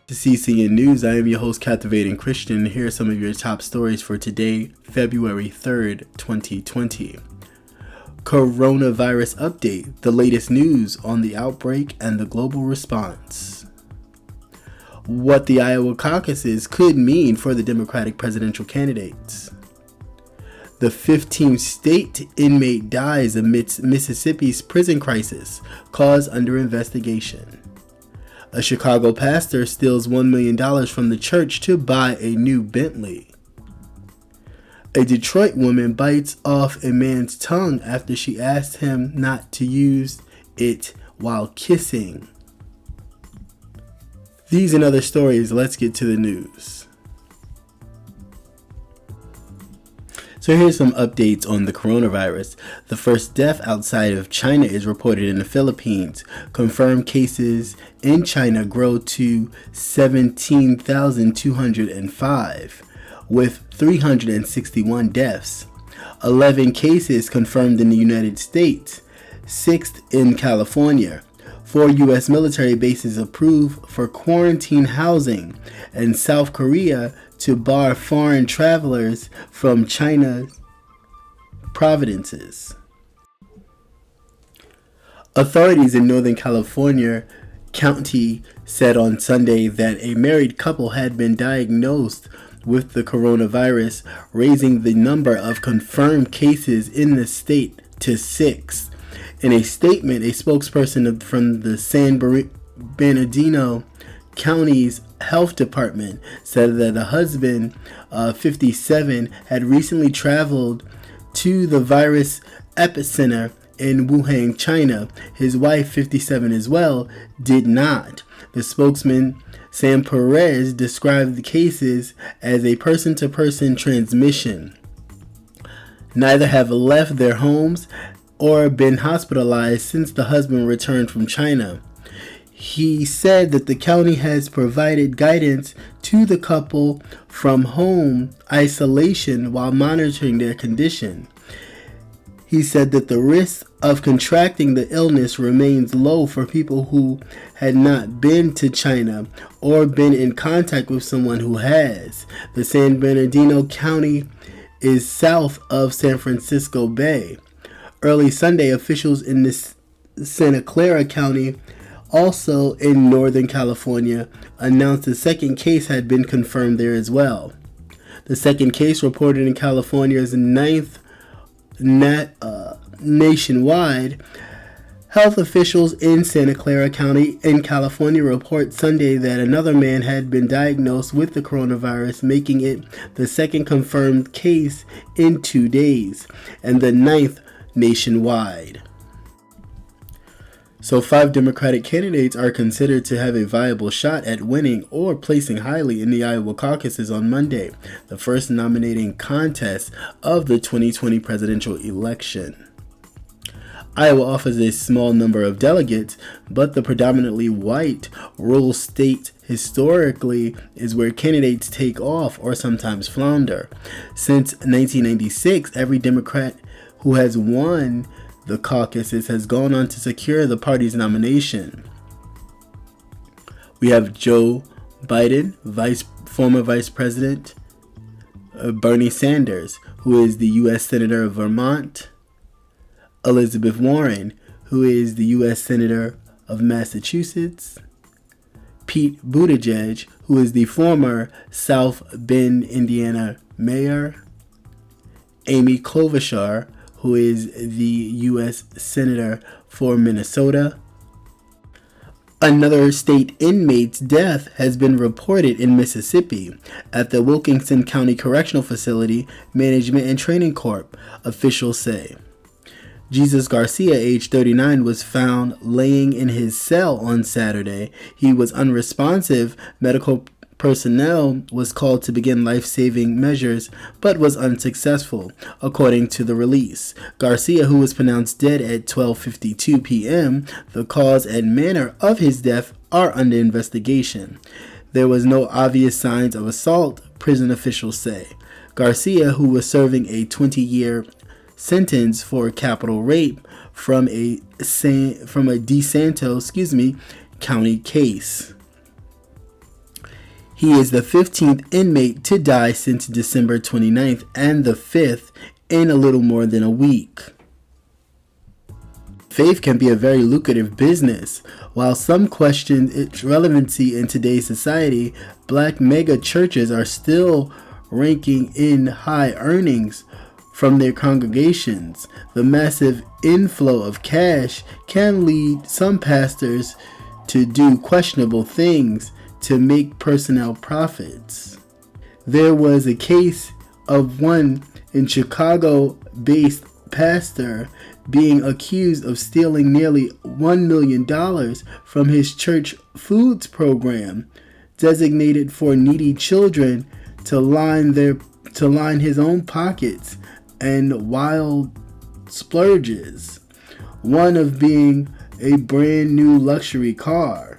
To CCN News, I am your host, Captivating Christian, and here are some of your top stories for today, February 3rd, 2020. Coronavirus update, the latest news on the outbreak and the global response. What the Iowa caucuses could mean for the Democratic presidential candidates. The 15th state inmate dies amidst Mississippi's prison crisis, cause under investigation. A Chicago pastor steals $1 million from the church to buy a new Bentley. A Detroit woman bites off a man's tongue after she asked him not to use it while kissing. These and other stories, let's get to the news. So here's some updates on the coronavirus. The first death outside of China is reported in the Philippines. Confirmed cases in China grow to 17,205, with 361 deaths. 11 cases confirmed in the United States, 6th in California. 4 U.S. military bases approved for quarantine housing, and South Korea to bar foreign travelers from China's provinces. Authorities in Northern California County said on Sunday that a married couple had been diagnosed with the coronavirus, raising the number of confirmed cases in the state to 6. In a statement, a spokesperson from the San Bernardino County's health department said that the husband, 57, had recently traveled to the virus epicenter in Wuhan, China. His wife, 57 as well, did not. The spokesman, Sam Perez, described the cases as a person-to-person transmission. Neither have left their homes or been hospitalized since the husband returned from China. He said that the county has provided guidance to the couple from home isolation while monitoring their condition. He said that the risk of contracting the illness remains low for people who had not been to China or been in contact with someone who has. The San Bernardino County is south of San Francisco Bay. Early Sunday, officials in the Santa Clara County, also in Northern California, announced the second case had been confirmed there as well. The second case, reported in California, is the 9th nationwide. Health officials in Santa Clara County in California report Sunday that another man had been diagnosed with the coronavirus, making it the second confirmed case in 2 days and the 9th nationwide. So 5 Democratic candidates are considered to have a viable shot at winning or placing highly in the Iowa caucuses on Monday, the first nominating contest of the 2020 presidential election. Iowa offers a small number of delegates, but the predominantly white rural state historically is where candidates take off or sometimes flounder. Since 1996, every Democrat who has won the caucuses has gone on to secure the party's nomination. We have Joe Biden, former Vice President Bernie Sanders, who is the U.S. Senator of Vermont, Elizabeth Warren, who is the U.S. Senator of Massachusetts, Pete Buttigieg, who is the former South Bend, Indiana mayor, Amy Klobuchar, who is the U.S. Senator for Minnesota. Another state inmate's death has been reported in Mississippi at the Wilkinson County Correctional Facility Management and Training Corp, officials say. Jesus Garcia, age 39, was found laying in his cell on Saturday. He was unresponsive. Medical personnel was called to begin life-saving measures, but was unsuccessful, according to the release. Garcia, who was pronounced dead at 12:52 p.m., the cause and manner of his death are under investigation. There was no obvious signs of assault, prison officials say. Garcia, who was serving a 20-year sentence for capital rape from a DeSanto County case. He is the 15th inmate to die since December 29th and the 5th in a little more than a week. Faith can be a very lucrative business. While some question its relevancy in today's society, black mega churches are still ranking in high earnings from their congregations. The massive inflow of cash can lead some pastors to do questionable things to make personnel profits. There was a case of one in Chicago-based pastor being accused of stealing nearly $1 million from his church foods program designated for needy children to line his own pockets and wild splurges, one of being a brand new luxury car.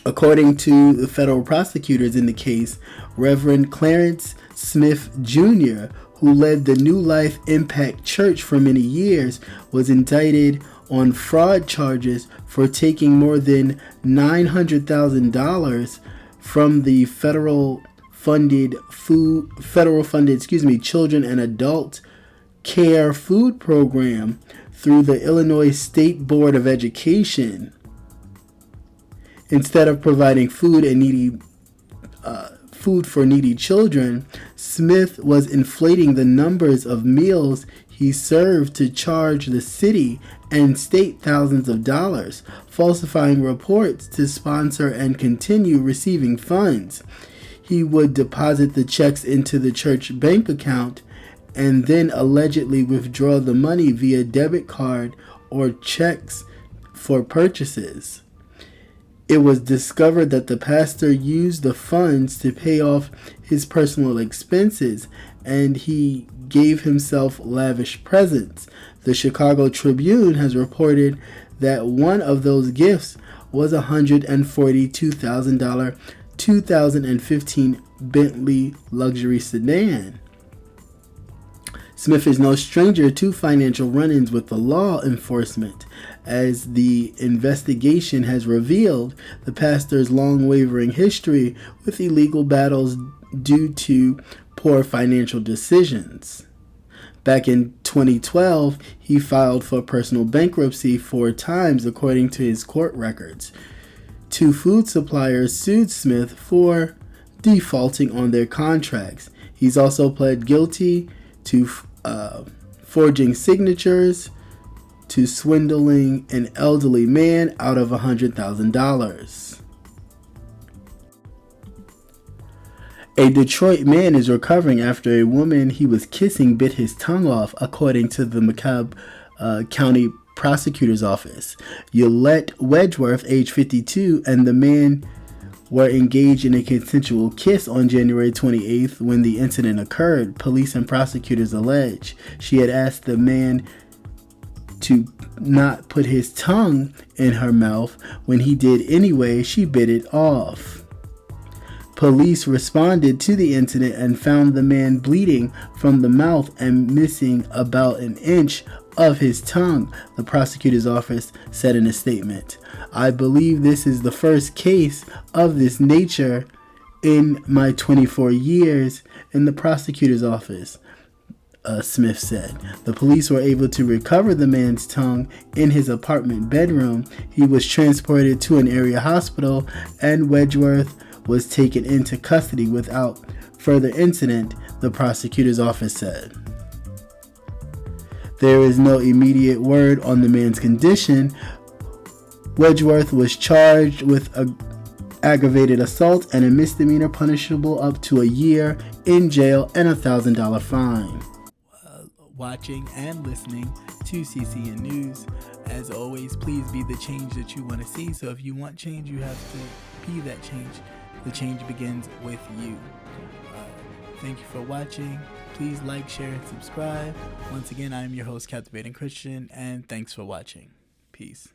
According to the federal prosecutors in the case, Reverend Clarence Smith Jr., who led the New Life Impact Church for many years, was indicted on fraud charges for taking more than $900,000 from the federal funded children and adult care food program through the Illinois State Board of Education. Instead of providing food for needy children, Smith was inflating the numbers of meals he served to charge the city and state thousands of dollars, falsifying reports to sponsor and continue receiving funds. He would deposit the checks into the church bank account and then allegedly withdraw the money via debit card or checks for purchases. It was discovered that the pastor used the funds to pay off his personal expenses, and he gave himself lavish presents. The Chicago Tribune has reported that one of those gifts was a $142,000 2015 Bentley luxury sedan. Smith is no stranger to financial run-ins with the law enforcement. As the investigation has revealed, the pastor's long wavering history with illegal battles due to poor financial decisions. Back in 2012, he filed for personal bankruptcy 4 times, according to his court records. 2 food suppliers sued Smith for defaulting on their contracts. He's also pled guilty to forging signatures, to swindling an elderly man out of $100,000. A Detroit man is recovering after a woman he was kissing bit his tongue off, according to the McCobb County Prosecutor's Office. Yolette Wedgeworth, age 52, and the man were engaged in a consensual kiss on January 28th when the incident occurred. Police and prosecutors allege she had asked the man to not put his tongue in her mouth. When he did anyway, she bit it off. Police responded to the incident and found the man bleeding from the mouth and missing about an inch of his tongue, the prosecutor's office said in a statement. I believe this is the first case of this nature in my 24 years in the prosecutor's office, Smith said. The police were able to recover the man's tongue in his apartment bedroom. He was transported to an area hospital, and Wedgeworth was taken into custody without further incident, the prosecutor's office said. There is no immediate word on the man's condition. Wedgeworth was charged with aggravated assault and a misdemeanor punishable up to a year in jail and a $1,000 fine. Watching and listening to CCN News. As always, please be the change that you want to see. So if you want change, you have to be that change. The change begins with you. Thank you for watching. Please like, share, and subscribe. Once again, I am your host, Captivating Christian, and thanks for watching. Peace.